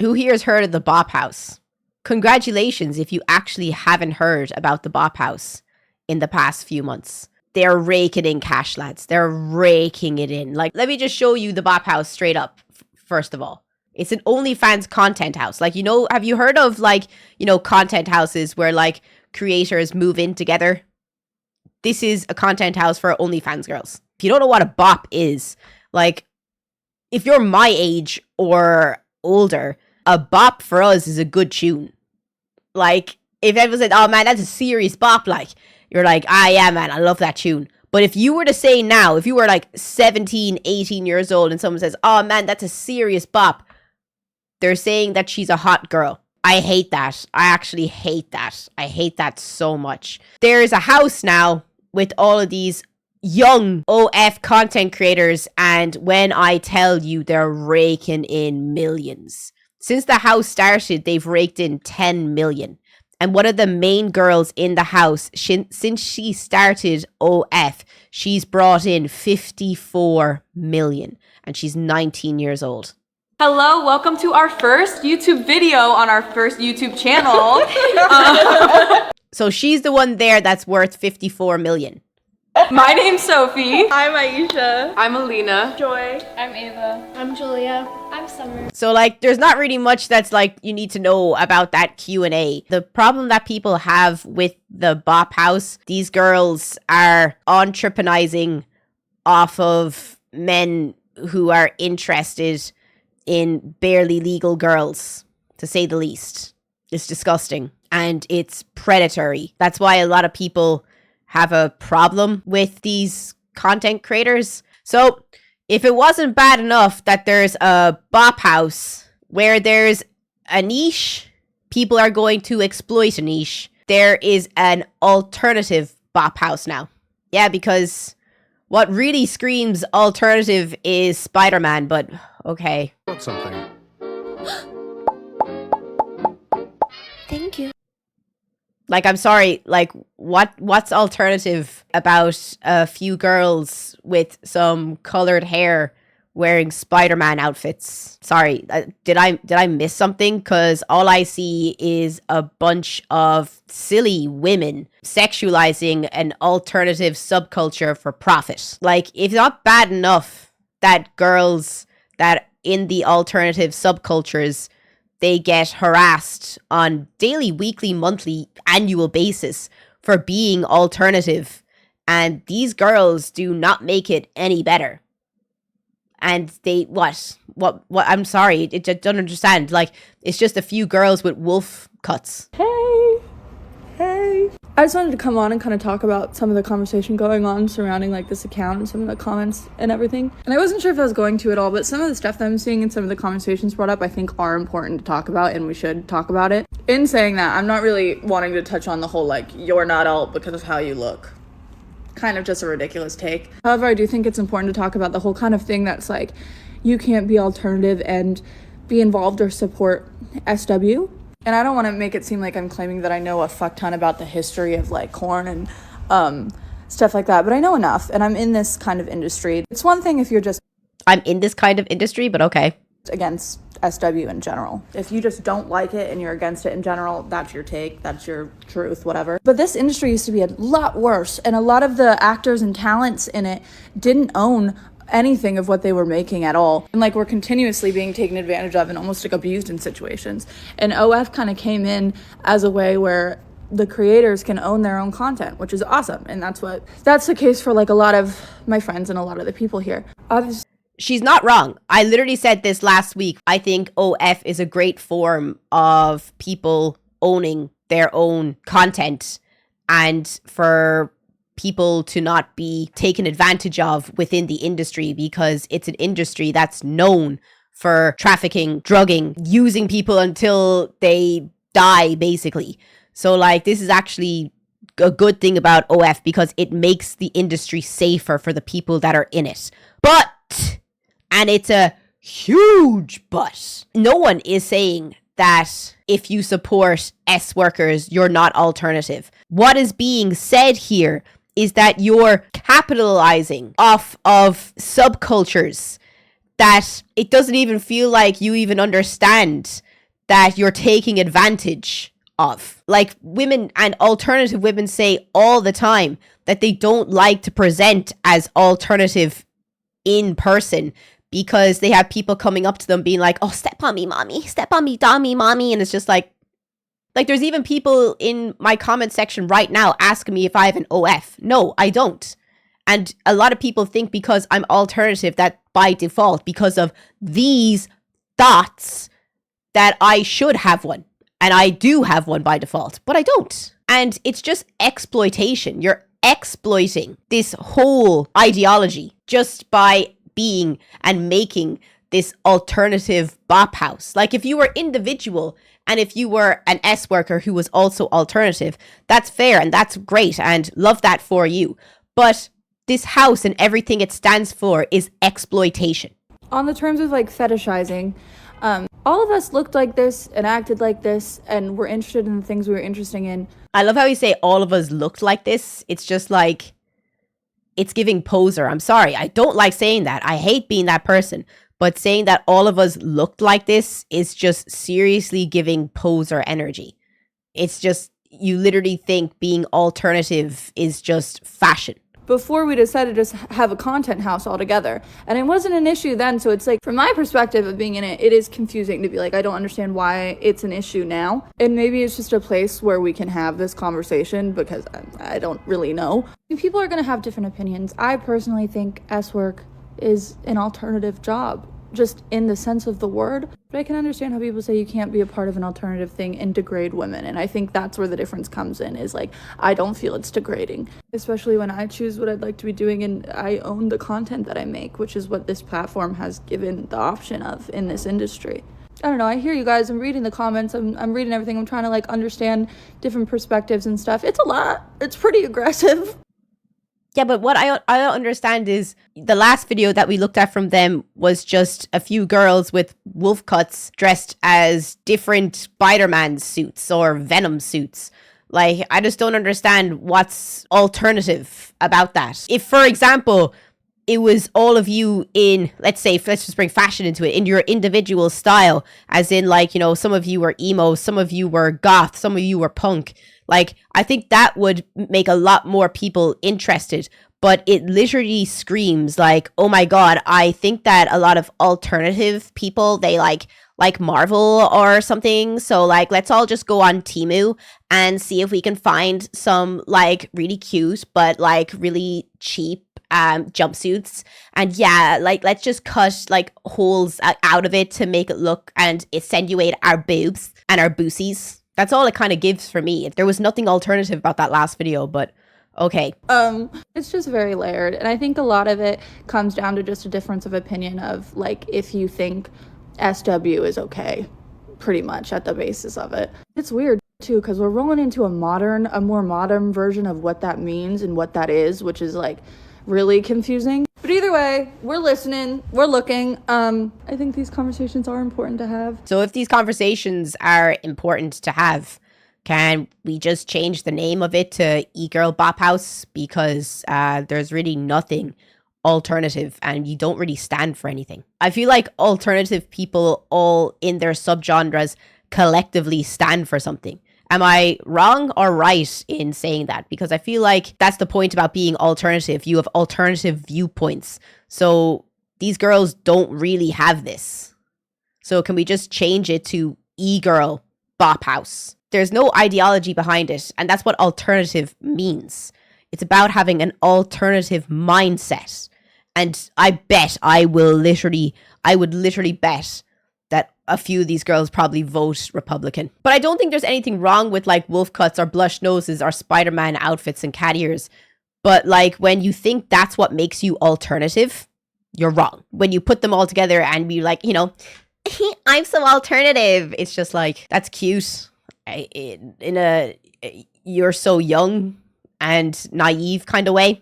Who here has heard of the Bop House? Congratulations if you actually haven't heard about the Bop House in the past few months. They're raking in cash, lads. They're raking it in. Like, let me just show you the Bop House straight up, first of all. It's an OnlyFans content house. Like, you know, have you heard of, like, you know, content houses where, like, creators move in together? This is a content house for OnlyFans girls. If you don't know what a bop is, like, if you're my age or older, a bop for us is a good tune. Like, if everyone said, oh man, that's a serious bop, like, you're like, ah yeah man, I love that tune. But if you were to say now, if you were like 17, 18 years old and someone says, oh man, that's a serious bop, they're saying that she's a hot girl. I hate that. I actually hate that. I hate that so much. There's a house now with all of these young OF content creators, and when I tell you, they're raking in millions. Since the house started, they've raked in 10 million. And one of the main girls in the house, since she started OF, she's brought in 54 million. And she's 19 years old. Hello, welcome to our first YouTube video on our first YouTube channel. So she's the one there that's worth 54 million. My name's Sophie. I'm Aisha. I'm Alina. Joy. I'm Ava. I'm Julia. I'm Summer. So, like, there's not really much that's, like, you need to know about that Q&A. The problem that people have with the Bop House, these girls are entreprenizing off of men who are interested in barely legal girls, to say the least. It's disgusting. And it's predatory. That's why a lot of people have a problem with these content creators. So if it wasn't bad enough that there's a Bop House where there's a niche, people are going to exploit a niche. There is an alternative Bop House now. Yeah, because what really screams alternative is Spider-Man, but okay. Something. Thank you. Like, I'm sorry, like, what's alternative about a few girls with some colored hair wearing Spider-Man outfits? Sorry, did I miss something? Because all I see is a bunch of silly women sexualizing an alternative subculture for profit. Like, it's not bad enough that girls that in the alternative subcultures, they get harassed on daily, weekly, monthly, annual basis for being alternative. And these girls do not make it any better. And they, what, I'm sorry, I just don't understand. Like, it's just a few girls with wolf cuts. Hey. I just wanted to come on and kind of talk about some of the conversation going on surrounding like this account and some of the comments and everything. And I wasn't sure if I was going to at all, but some of the stuff that I'm seeing and some of the conversations brought up I think are important to talk about, and we should talk about it. In saying that, I'm not really wanting to touch on the whole like you're not alt because of how you look. Kind of just a ridiculous take. However, I do think it's important to talk about the whole kind of thing that's like you can't be alternative and be involved or support SW. And I don't want to make it seem like I'm claiming that I know a fuck ton about the history of like corn and stuff like that, but I know enough, and I'm in this kind of industry. It's one thing if you're just I'm in this kind of industry, but okay. Against SW in general. If you just don't like it and you're against it in general, that's your take, that's your truth, whatever. But this industry used to be a lot worse, and a lot of the actors and talents in it didn't own anything of what they were making at all, and like we're continuously being taken advantage of and almost like abused in situations. And OF kind of came in as a way where the creators can own their own content, which is awesome, and that's the case for like a lot of my friends and a lot of the people here. Obviously, she's not wrong. I literally said this last week. I think OF is a great form of people owning their own content, and for people to not be taken advantage of within the industry, because it's an industry that's known for trafficking, drugging, using people until they die, basically. So, like, this is actually a good thing about OF because it makes the industry safer for the people that are in it. But, and it's a huge but, no one is saying that if you support S workers, you're not alternative. What is being said here is that you're capitalizing off of subcultures that it doesn't even feel like you even understand that you're taking advantage of. Like, women and alternative women say all the time that they don't like to present as alternative in person because they have people coming up to them being like, oh, step on me, mommy, step on me, dommy, mommy. And it's just like there's even people in my comment section right now asking me if I have an OF. No, I don't. And a lot of people think because I'm alternative that by default, because of these thoughts, that I should have one. And I do have one by default, but I don't. And it's just exploitation. You're exploiting this whole ideology just by being and making this alternative bop house. Like, if you were individual and if you were an S worker who was also alternative, that's fair and that's great and love that for you. But this house and everything it stands for is exploitation. On the terms of like fetishizing, all of us looked like this and acted like this and were interested in the things we were interested in. I love how you say all of us looked like this. It's just like, it's giving poser. I'm sorry. I don't like saying that. I hate being that person. But saying that all of us looked like this is just seriously giving poser energy. It's just, you literally think being alternative is just fashion. Before we decided to have a content house altogether. And it wasn't an issue then, so it's like, from my perspective of being in it, it is confusing to be like, I don't understand why it's an issue now. And maybe it's just a place where we can have this conversation, because I don't really know. People are going to have different opinions. I personally think S-work is an alternative job, just in the sense of the word. But I can understand how people say you can't be a part of an alternative thing and degrade women. And I think that's where the difference comes in, is like, I don't feel it's degrading, especially when I choose what I'd like to be doing and I own the content that I make, which is what this platform has given the option of in this industry. I don't know, I hear you guys, I'm reading the comments, I'm reading everything, I'm trying to like understand different perspectives and stuff. It's a lot, it's pretty aggressive. Yeah, but what I don't understand is the last video that we looked at from them was just a few girls with wolf cuts dressed as different Spider-Man suits or Venom suits. Like, I just don't understand what's alternative about that. If, for example, it was all of you in, let's just bring fashion into it, in your individual style, as in, like, you know, some of you were emo, some of you were goth, some of you were punk. Like, I think that would make a lot more people interested, but it literally screams like, oh my God, I think that a lot of alternative people, they like Marvel or something. So like, let's all just go on Temu and see if we can find some like really cute, but like really cheap jumpsuits. And yeah, like, let's just cut like holes out of it to make it look and accentuate our boobs and our boosies. That's all it kind of gives for me. There was nothing alternative about that last video, but okay. It's just very layered. And I think a lot of it comes down to just a difference of opinion of like, if you think SW is okay, pretty much at the basis of it. It's weird too, because we're rolling into a more modern version of what that means and what that is, which is like really confusing. But either way, we're listening, we're looking. I think these conversations are important to have. So if these conversations are important to have, can we just change the name of it to E Girl Bop House? Because there's really nothing alternative and you don't really stand for anything. I feel like alternative people all in their subgenres collectively stand for something. Am I wrong or right in saying that? Because I feel like that's the point about being alternative. You have alternative viewpoints. So these girls don't really have this. So can we just change it to E Girl Bop House? There's no ideology behind it. And that's what alternative means. It's about having an alternative mindset. And I would literally bet that a few of these girls probably vote Republican. But I don't think there's anything wrong with like wolf cuts or blush noses or Spider-Man outfits and cat ears. But like, when you think that's what makes you alternative, you're wrong. When you put them all together and be like, you know, I'm so alternative. It's just like, that's cute. You're so young and naive kind of way.